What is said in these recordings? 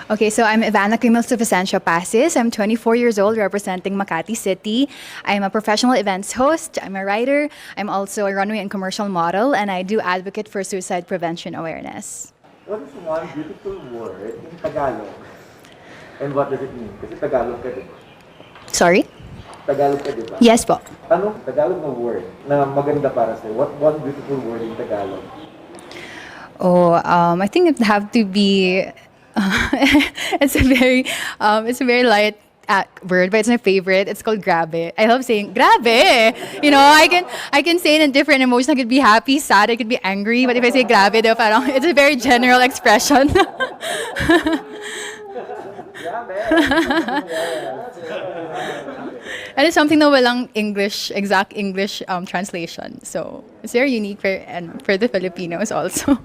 Okay, so I'm Ivana Crimils de Vicencio Pasis. I'm 24 years old, representing Makati City. I'm a professional events host. I'm a writer. I'm also a runway and commercial model, and I do advocate for suicide prevention awareness. What is one beautiful word in Tagalog? And what does it mean? Kasi Tagalog ka, di ba? Sorry? Tagalog ka, di ba? Yes po. Anong Tagalog na word na maganda para sa'yo? What one beautiful word in Tagalog? Oh, I think it'd have to be. It's a very light word, but it's my favorite. It's called grabe. I love saying grabe. You know, I can say it in different emotions. I could be happy, sad, I could be angry. But if I say grabe, though, parang it's a very general expression. And it's something na walang exact English translation. So it's very unique for the Filipinos also.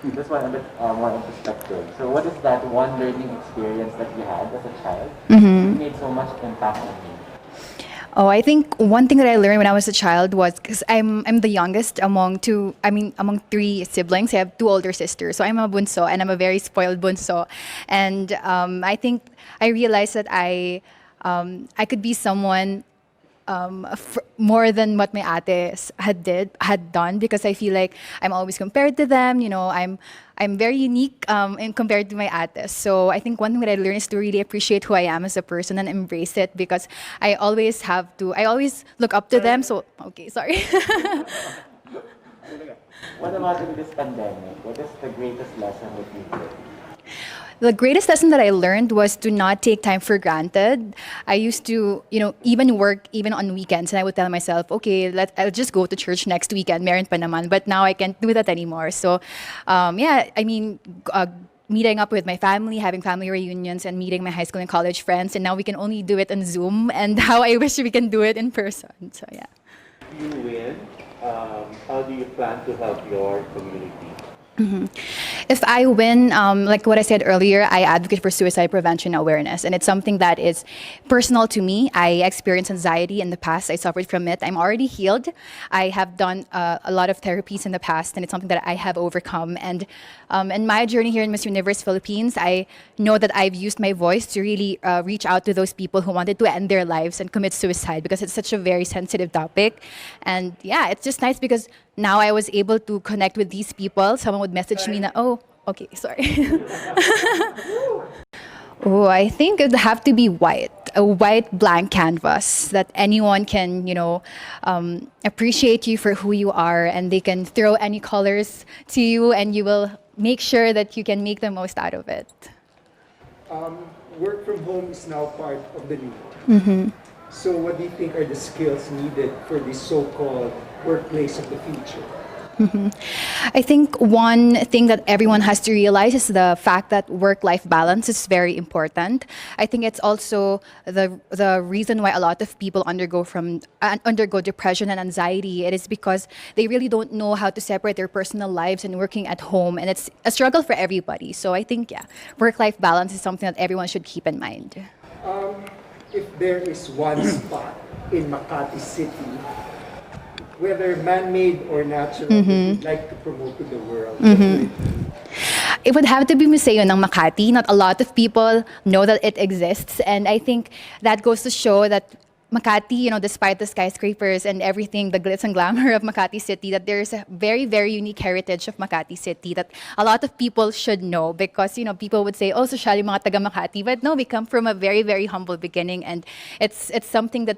This one a bit more in perspective. So what is that one learning experience that you had as a child that made so much impact on you? Oh, I think one thing that I learned when I was a child was because I'm the youngest among three siblings. I have two older sisters, so I'm a bunso and I'm a very spoiled bunso. And I think I realized that I could be someone more than what my ates had done, because I feel like I'm always compared to them. You know, I'm very unique in compared to my ates. So I think one thing that I learned is to really appreciate who I am as a person and embrace it, because I always look up to them. So okay, sorry. What about in this pandemic? What is the greatest lesson that you learned? The greatest lesson that I learned was to not take time for granted. I used to, even work even on weekends, and I would tell myself, okay, I'll just go to church next weekend, meron pa naman. But now I can't do that anymore. So, meeting up with my family, having family reunions, and meeting my high school and college friends, and now we can only do it on Zoom. And how I wish we can do it in person. So yeah. You win. How do you plan to help your community? If I win, like what I said earlier, I advocate for suicide prevention awareness. And it's something that is personal to me. I experienced anxiety in the past. I suffered from it. I'm already healed. I have done a lot of therapies in the past, and it's something that I have overcome. And in my journey here in Miss Universe Philippines, I know that I've used my voice to really reach out to those people who wanted to end their lives and commit suicide, because it's such a very sensitive topic. And yeah, it's just nice because now I was able to connect with these people. Someone would message me na, oh, okay, sorry. Oh, I think it'd have to be white, a white blank canvas that anyone can, appreciate you for who you are, and they can throw any colors to you, and you will make sure that you can make the most out of it. Work from home is now part of the new norm. So what do you think are the skills needed for this so-called workplace of the future? I think one thing that everyone has to realize is the fact that work-life balance is very important. I think it's also the reason why a lot of people undergo depression and anxiety. It is because they really don't know how to separate their personal lives and working at home, and it's a struggle for everybody. So I think, yeah, work-life balance is something that everyone should keep in mind. If there is one spot in Makati City, whether man-made or natural, that you'd like to promote to the world, what would it be? It would have to be Museo ng Makati. Not a lot of people know that it exists, and I think that goes to show that Makati, despite the skyscrapers and everything, the glitz and glamour of Makati City, that there's a very, very unique heritage of Makati City that a lot of people should know, because, people would say, oh, social yung mga taga Makati. But no, we come from a very, very humble beginning, and it's something that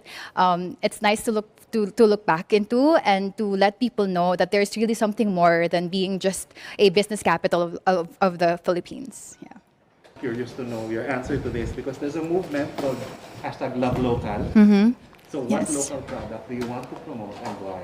it's nice to look back into, and to let people know that there's really something more than being just a business capital of the Philippines. Yeah. Curious to know your answer to this, because there's a movement called #LoveLocal. So what Yes. local product do you want to promote and why?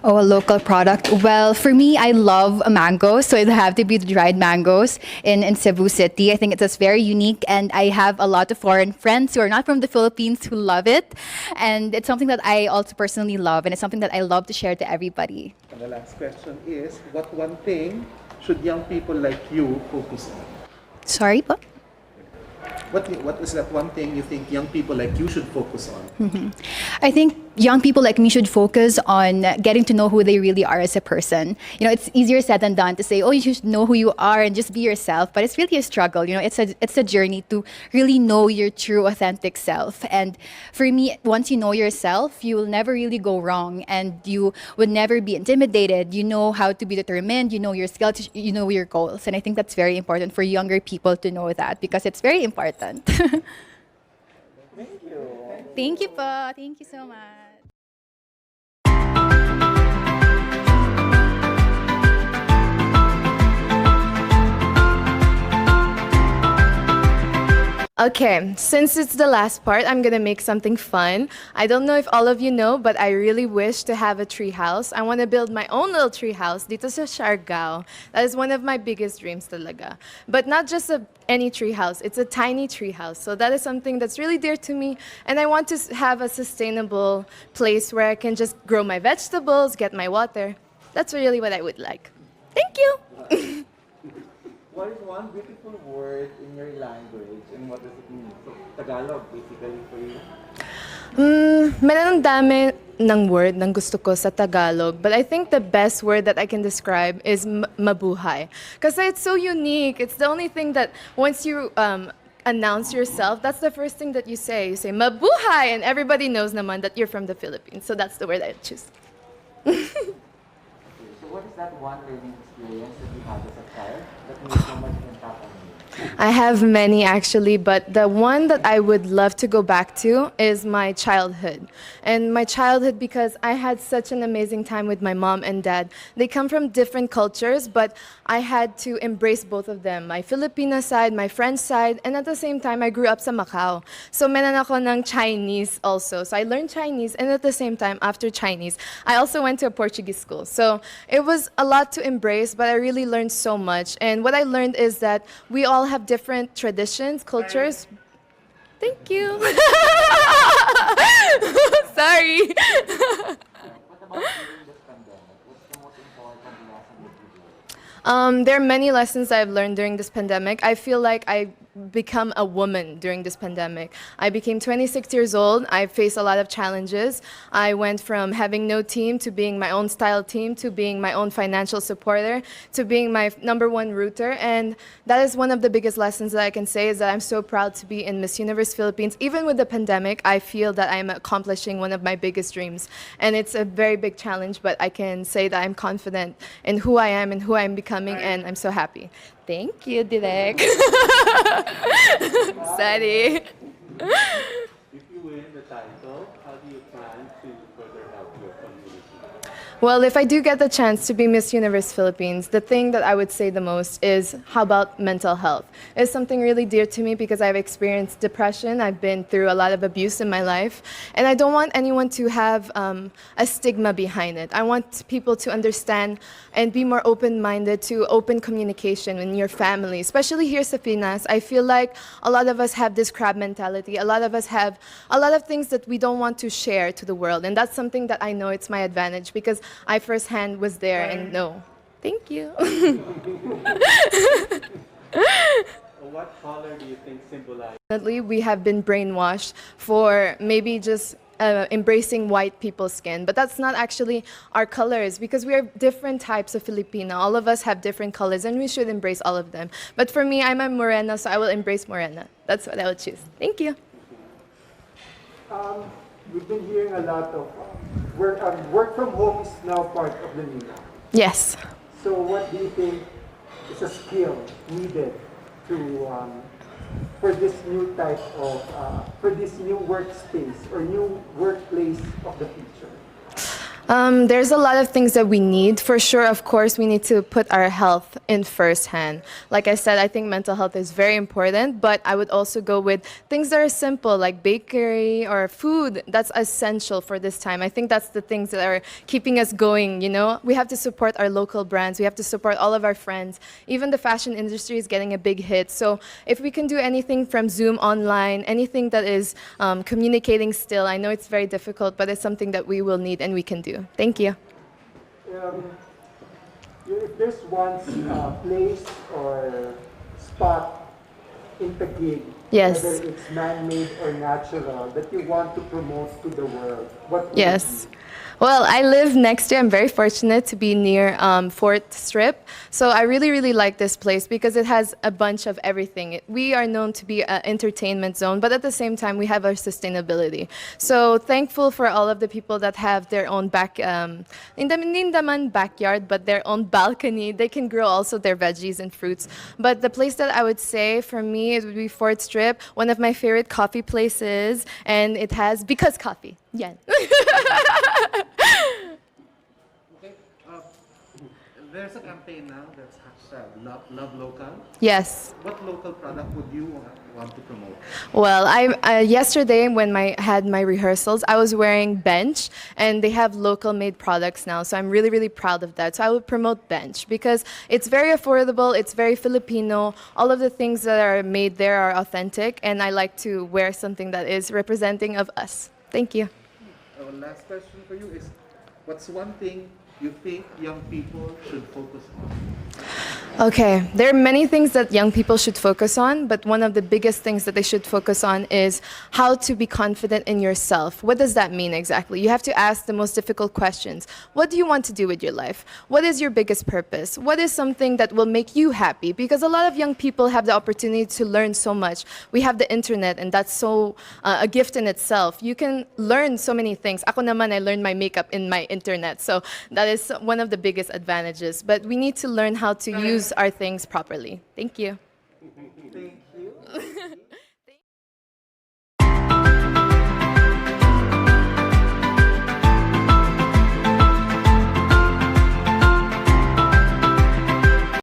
Oh, a local product. Well, for me, I love mango, so it'd have to be the dried mangoes in Cebu City. I think it's just very unique, and I have a lot of foreign friends who are not from the Philippines who love it, and it's something that I also personally love, and it's something that I love to share to everybody. And the last question is, what one thing should young people like you focus on? Sorry po? What is that one thing you think young people like you should focus on? I think young people like me should focus on getting to know who they really are as a person. It's easier said than done to say, oh, you should know who you are and just be yourself, but it's really a struggle. It's a journey to really know your true authentic self. And for me, once you know yourself, you will never really go wrong, and you would never be intimidated. You know how to be determined, you know your skills, you know your goals. And I think that's very important for younger people to know that, because it's very important. Thank you. Thank you po. Thank you so much. Okay, since it's the last part, I'm gonna make something fun. I don't know if all of you know, but I really wish to have a tree house. I want to build my own little tree house dito sa Siargao. That is one of my biggest dreams talaga. But not just any tree house, it's a tiny tree house. So that is something that's really dear to me. And I want to have a sustainable place where I can just grow my vegetables, get my water. That's really what I would like. Thank you! What is one beautiful word in your language and what does it mean? So, Tagalog, basically, for you? Meron ng dami ng word ng gusto ko sa Tagalog, but I think the best word that I can describe is mabuhay. Because it's so unique. It's the only thing that once you announce yourself, that's the first thing that you say. You say mabuhay, and everybody knows naman that you're from the Philippines. So that's the word I choose. So what is that one learning experience that you had as a child that made so much impact on you? I have many actually, but the one that I would love to go back to is my childhood. And my childhood, because I had such an amazing time with my mom and dad. They come from different cultures, but I had to embrace both of them. My Filipino side, my French side, and at the same time, I grew up sa Macau. So meron ako ng Chinese also. So I learned Chinese, and at the same time, after Chinese, I also went to a Portuguese school. So it was a lot to embrace, but I really learned so much. And what I learned is that we all have different traditions, cultures. Thank you. Sorry. What about during this pandemic? What's the most important lesson that you learned? There are many lessons I've learned during this pandemic. I feel like I become a woman during this pandemic. I became 26 years old. I faced a lot of challenges. I went from having no team to being my own style team to being my own financial supporter to being my #1 rooter. And that is one of the biggest lessons that I can say is that I'm so proud to be in Miss Universe Philippines. Even with the pandemic, I feel that I'm accomplishing one of my biggest dreams. And it's a very big challenge, but I can say that I'm confident in who I am and who I'm becoming, and I'm so happy. Thank you, Direk. Sorry. If you win the title, how do you plan to further help your community? Well, if I do get the chance to be Miss Universe Philippines, the thing that I would say the most is how about mental health? It's something really dear to me because I've experienced depression. I've been through a lot of abuse in my life. And I don't want anyone to have a stigma behind it. I want people to understand and be more open-minded to open communication in your family, especially here sa Pinas. I feel like a lot of us have this crab mentality. A lot of us have a lot of things that we don't want to share to the world. And that's something that I know it's my advantage because I firsthand was there and know. Thank you. What color do you think symbolizes? Definitely, we have been brainwashed for maybe just embracing white people's skin, but that's not actually our colors because we are different types of Filipino. All of us have different colors and we should embrace all of them. But for me, I'm a morena, so I will embrace morena. That's what I will choose. Thank you. We've been hearing a lot of work from home is now part of the new norm. Yes. So what do you think is a skill needed to for this new type of for this new workspace or new workplace of the future? There's a lot of things that we need. For sure, of course, we need to put our health in first hand. Like I said, I think mental health is very important, but I would also go with things that are simple, like bakery or food. That's essential for this time. I think that's the things that are keeping us going, you know? We have to support our local brands. We have to support all of our friends. Even the fashion industry is getting a big hit. So if we can do anything from Zoom online, anything that is communicating still, I know it's very difficult, but it's something that we will need and we can do. Thank you. If there's one place or spot in Taguig, Yes. whether it's man-made or natural, that you want to promote to the world? What would it Yes. be? Well, I live next to, I'm very fortunate to be near 4th Strip. So I really, really like this place because it has a bunch of everything. We are known to be an entertainment zone, but at the same time, we have our sustainability. So thankful for all of the people that have their own hindi naman backyard, but their own balcony. They can grow also their veggies and fruits. But the place that I would say for me, it would be 4th Strip, one of my favorite coffee places, and it has, because coffee. Yeah. Okay. There's a campaign now that's hashtag love local. Yes. What local product would you want to promote? Well, I yesterday when I had my rehearsals, I was wearing Bench, and they have local made products now. So I'm really, really proud of that. So I would promote Bench because it's very affordable, it's very Filipino. All of the things that are made there are authentic, and I like to wear something that is representing of us. Thank you. Our last question for you is, what's one thing you think young people should focus on? Okay, there are many things that young people should focus on, but one of the biggest things that they should focus on is how to be confident in yourself. What does that mean exactly? You have to ask the most difficult questions. What do you want to do with your life? What is your biggest purpose? What is something that will make you happy? Because a lot of young people have the opportunity to learn so much. We have the internet, and that's so a gift in itself. You can learn so many things. Ako naman, I learned my makeup in my internet, so that is one of the biggest advantages. But we need to learn how to use our things properly. Thank you. Thank